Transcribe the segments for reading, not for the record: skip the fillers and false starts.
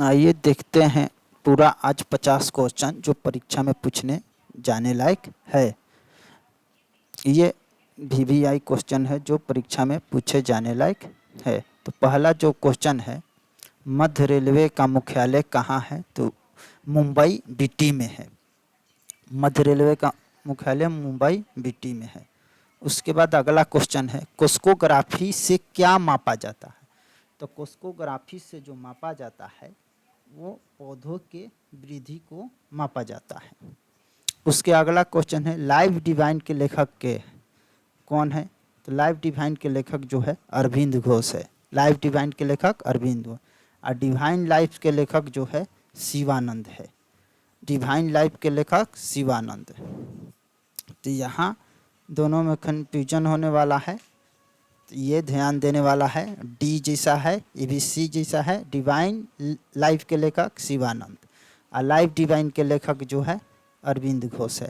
आइए देखते हैं पूरा आज 50 क्वेश्चन जो परीक्षा में पूछने जाने लायक है। ये VVI क्वेश्चन है जो परीक्षा में पूछे जाने लायक है। तो पहला जो क्वेश्चन है, मध्य रेलवे का मुख्यालय कहाँ है? तो मुंबई बीटी में है। मध्य रेलवे का मुख्यालय मुंबई बीटी में है। उसके बाद अगला क्वेश्चन है, कोस्कोग्राफी से क्या मापा जाता है? तो कोस्कोग्राफी से जो मापा जाता है वो पौधों के वृद्धि को मापा जाता है। उसके अगला क्वेश्चन है, लाइव डिवाइन के लेखक के कौन है? तो लाइव डिवाइन के लेखक जो है अरविंद घोष है। लाइव डिवाइन के लेखक अरविंद घोष और डिवाइन लाइफ के लेखक जो है शिवानंद है। डिवाइन लाइफ के लेखक शिवानंद। तो यहाँ दोनों में कन्फ्यूजन होने वाला है, तो ये ध्यान देने वाला है। डी जैसा है, ये भी सी जैसा है। डिवाइन लाइफ के लेखक शिवानंद और लाइफ डिवाइन के लेखक जो है अरविंद घोष है।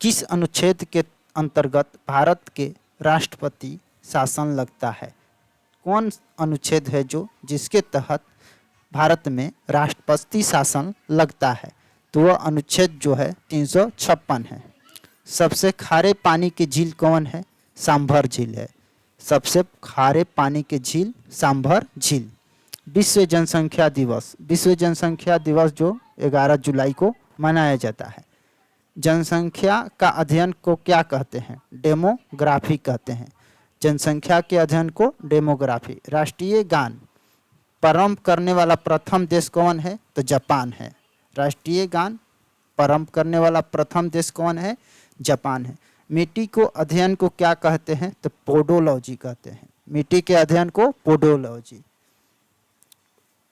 किस अनुच्छेद के अंतर्गत भारत के राष्ट्रपति शासन लगता है? कौन अनुच्छेद है जो जिसके तहत भारत में राष्ट्रपति शासन लगता है? तो वह अनुच्छेद जो है 356 है। सबसे खारे पानी की झील कौन है? सांभर झील है। सबसे खारे पानी की झील सांभर झील। विश्व जनसंख्या दिवस, विश्व जनसंख्या दिवस जो 11 जुलाई को मनाया जाता है। जनसंख्या का अध्ययन को क्या कहते हैं? डेमोग्राफी कहते हैं। जनसंख्या के अध्ययन को डेमोग्राफी। राष्ट्रीय गान प्रारंभ करने वाला प्रथम देश कौन है? तो जापान है। राष्ट्रीय गान प्रारंभ करने वाला प्रथम देश कौन है? जापान है। मिट्टी को अध्ययन को क्या कहते हैं? तो पोडोलॉजी कहते हैं। मिट्टी के अध्ययन को पोडोलॉजी।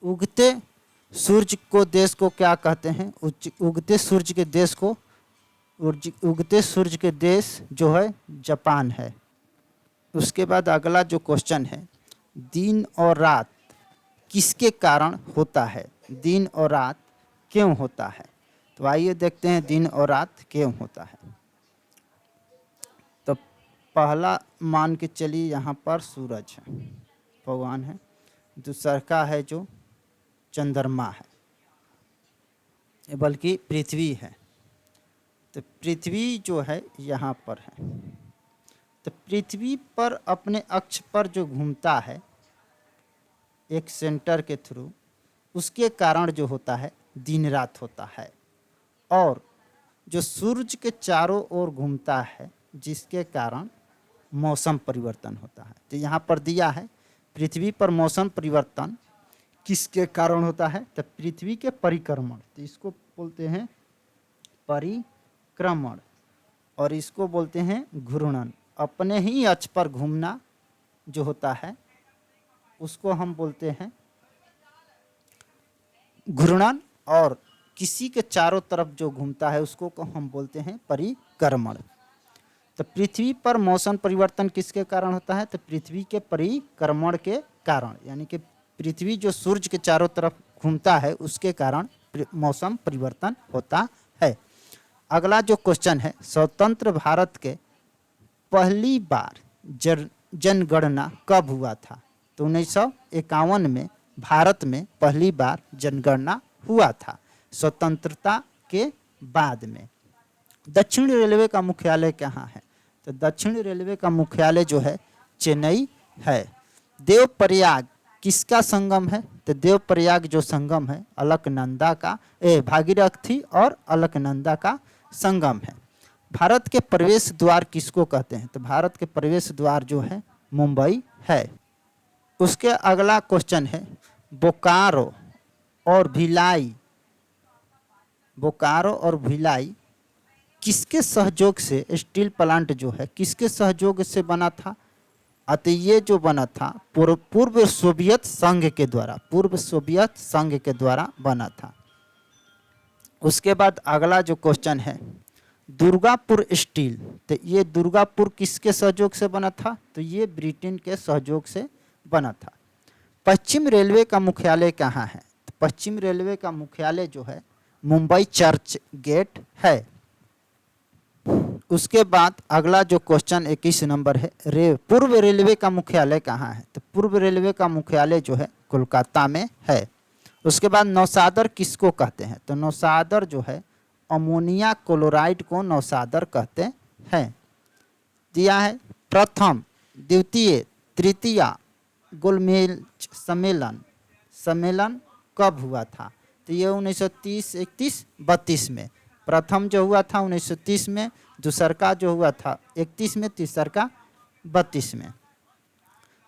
उगते सूर्य को देश को क्या कहते हैं? उगते सूर्य के देश को, उगते सूर्य के देश जो है जापान है। उसके बाद अगला जो क्वेश्चन है, दिन और रात किसके कारण होता है? दिन और रात क्यों होता है? तो आइए देखते हैं दिन और रात क्यों होता है। तो पहला मान के चलिए यहाँ पर सूरज है, भगवान है। दूसरा का है जो चंद्रमा है, बल्कि पृथ्वी है। तो पृथ्वी जो है यहाँ पर है। तो पृथ्वी पर अपने अक्ष पर जो घूमता है एक सेंटर के थ्रू, उसके कारण जो होता है दिन रात होता है। और जो सूरज के चारों ओर घूमता है जिसके कारण मौसम परिवर्तन होता है। तो यहाँ पर दिया है पृथ्वी पर मौसम परिवर्तन किसके कारण होता है? तो पृथ्वी के परिक्रमण, तो इसको बोलते हैं परिक्रमण और इसको बोलते हैं घूर्णन। अपने ही अक्ष पर घूमना जो होता है उसको हम बोलते हैं घूर्णन, और किसी के चारों तरफ जो घूमता है उसको हम बोलते हैं परिक्रमण। तो पृथ्वी पर मौसम परिवर्तन किसके कारण होता है? तो पृथ्वी के परिक्रमण के कारण, यानी कि पृथ्वी जो सूर्य के चारों तरफ घूमता है उसके कारण मौसम परिवर्तन होता है। अगला जो क्वेश्चन है, स्वतंत्र भारत के पहली बार जनगणना कब हुआ था? तो 1951 में भारत में पहली बार जनगणना हुआ था, स्वतंत्रता के बाद में। दक्षिण रेलवे का मुख्यालय कहाँ है? तो दक्षिण रेलवे का मुख्यालय जो है चेन्नई है। देवप्रयाग किसका संगम है? तो देवप्रयाग जो संगम है अलकनंदा का, भागीरथी और अलकनंदा का संगम है। भारत के प्रवेश द्वार किसको कहते हैं? तो भारत के प्रवेश द्वार जो है मुंबई है। उसके अगला क्वेश्चन है, बोकारो और भिलाई, बोकारो और भिलाई किसके सहयोग से स्टील प्लांट जो है किसके सहयोग से बना था? अतः ये जो बना था पूर्व सोवियत संघ के द्वारा, पूर्व सोवियत संघ के द्वारा बना था। उसके बाद अगला जो क्वेश्चन है, दुर्गापुर स्टील, तो ये दुर्गापुर किसके सहयोग से बना था? तो ये ब्रिटेन के सहयोग से बना था। पश्चिम रेलवे का मुख्यालय कहाँ है? तो पश्चिम रेलवे का मुख्यालय जो है मुंबई चर्च गेट है। उसके बाद अगला जो क्वेश्चन 21 नंबर है, पूर्व रेलवे का मुख्यालय कहाँ है? तो पूर्व रेलवे का मुख्यालय जो है कोलकाता में है। उसके बाद नौसादर किसको कहते हैं? तो नौसादर जो है अमोनिया क्लोराइड को नौसादर कहते हैं। दिया है प्रथम, द्वितीय, तृतीय गोलमेज सम्मेलन कब हुआ था? तो ये 1930, 31, 32 में। प्रथम जो हुआ था 1930 में, दूसर का जो हुआ था 31 में, तीसर का 32 में।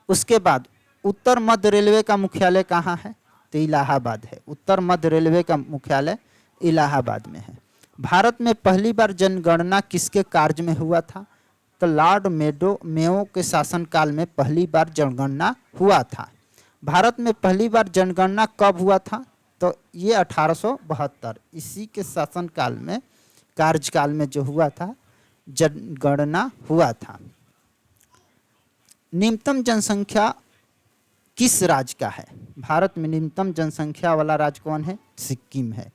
उसके बाद उत्तर मध्य रेलवे का मुख्यालय कहाँ है? तो इलाहाबाद है। उत्तर मध्य रेलवे का मुख्यालय इलाहाबाद में है। भारत में पहली बार जनगणना किसके कार्य में हुआ था? तो लॉर्ड मेयो के शासनकाल में पहली बार जनगणना हुआ था। भारत में पहली बार जनगणना कब हुआ था? तो ये 1872, इसी के शासनकाल में, कार्यकाल में जो हुआ था, जनगणना हुआ था। न्यूनतम जनसंख्या किस राज्य का है? भारत में न्यूनतम जनसंख्या वाला राज्य कौन है? सिक्किम है।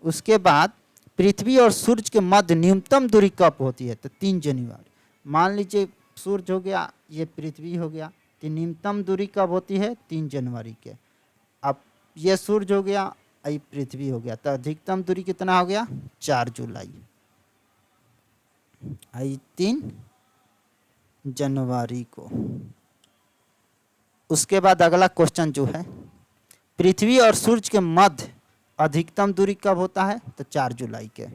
उसके बाद पृथ्वी और सूर्य के मध्य न्यूनतम दूरी कब होती है? तो 3 जनवरी। मान लीजिए सूर्य हो गया, ये पृथ्वी हो गया, तो न्यूनतम दूरी कब होती है? 3 जनवरी के। अब ये सूर्य हो गया, ये पृथ्वी हो गया, तो अधिकतम दूरी कितना हो गया? 4 जुलाई। 3 जनवरी को। उसके बाद अगला क्वेश्चन जो है, पृथ्वी और सूर्य के मध्य अधिकतम दूरी कब होता है? तो 4 जुलाई के।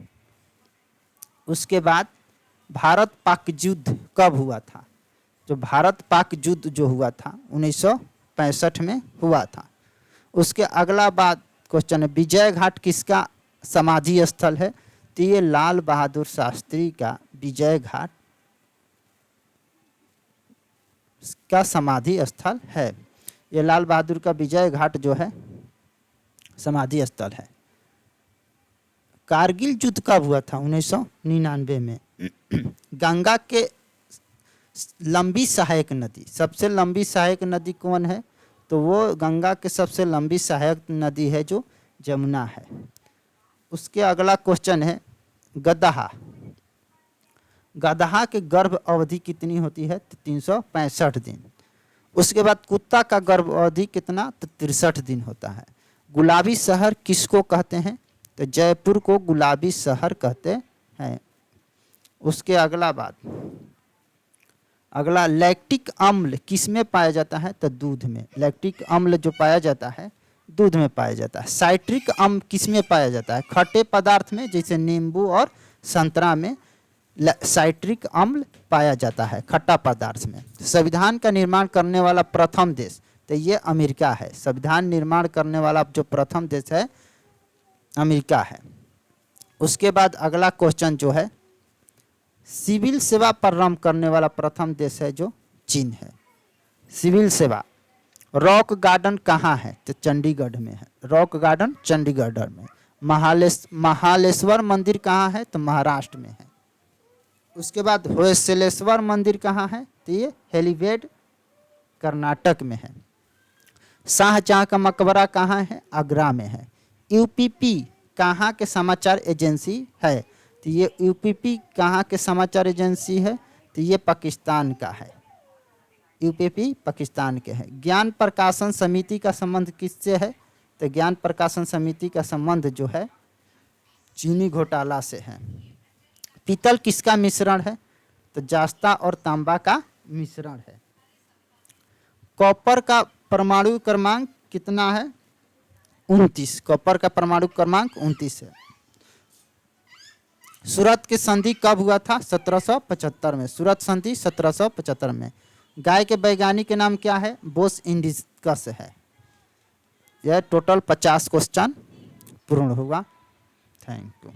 उसके बाद भारत पाक युद्ध कब हुआ था? जो भारत पाक युद्ध जो हुआ था 1965 में हुआ था। उसके अगला बात क्वेश्चन है, विजय घाट किसका समाधि स्थल है? तो ये लाल बहादुर शास्त्री का विजय घाट का समाधि स्थल है। ये लाल बहादुर का विजय घाट जो है समाधि स्थल है। कारगिल युद्ध कब हुआ था? 1999 में। गंगा के लंबी सहायक नदी, सबसे लंबी सहायक नदी कौन है? तो वो गंगा के सबसे लंबी सहायक नदी है जो जमुना है। उसके अगला क्वेश्चन है, गदहा के गर्भ अवधि कितनी होती है? तो 365 दिन। उसके बाद कुत्ता का गर्भ अवधि कितना? तो 63 दिन होता है। गुलाबी शहर किसको कहते हैं? तो जयपुर को गुलाबी शहर कहते हैं। उसके अगला लैक्टिक अम्ल किस में पाया जाता है? तो दूध में। लैक्टिक अम्ल जो पाया जाता है दूध में पाया जाता है। साइट्रिक अम्ल किस में पाया जाता है? खट्टे पदार्थ में, जैसे नींबू और संतरा में साइट्रिक अम्ल पाया जाता है, खट्टा पदार्थ में। संविधान का निर्माण करने वाला प्रथम देश, तो ये अमेरिका है। संविधान निर्माण करने वाला जो प्रथम देश है अमेरिका है। उसके बाद अगला क्वेश्चन जो है, सिविल सेवा प्रारंभ करने वाला प्रथम देश है जो चीन है। सिविल सेवा। रॉक गार्डन कहाँ है? तो चंडीगढ़ में है। रॉक गार्डन चंडीगढ़ में। महालेश्वर मंदिर कहाँ है? तो महाराष्ट्र में है। उसके बाद होयसलेश्वर मंदिर कहाँ है? तो ये हेलीवेड कर्नाटक में है। शाहजहां का मकबरा कहाँ है? आगरा में है। यूपीपी कहाँ के समाचार एजेंसी है? तो ये यूपीपी कहाँ के समाचार एजेंसी है? तो ये पाकिस्तान का है। यूपीपी पाकिस्तान के हैं। ज्ञान प्रकाशन समिति का संबंध किससे है? तो ज्ञान प्रकाशन समिति का संबंध जो है चीनी घोटाला से है। पीतल किसका मिश्रण है? तो जास्ता और तांबा का मिश्रण है। कॉपर का परमाणु क्रमांक कितना है? 29। कॉपर का परमाणु क्रमांक 29 है। सूरत की संधि कब हुआ था? 1775 में। सूरत संधि 1775 में। गाय के वैज्ञानिक के नाम क्या है? बोस इंडिकस है। यह टोटल 50 क्वेश्चन पूर्ण हुआ। Thank you.